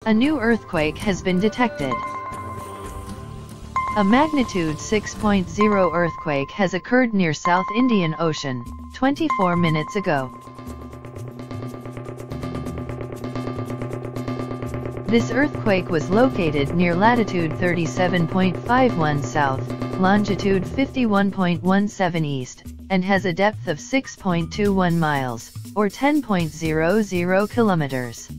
A new earthquake has been detected. A magnitude 6.0 earthquake has occurred near South Indian Ocean, 24 minutes ago. This earthquake was located near latitude 37.51 south, longitude 51.17 east, and has a depth of 6.21 miles, or 10.00 kilometers.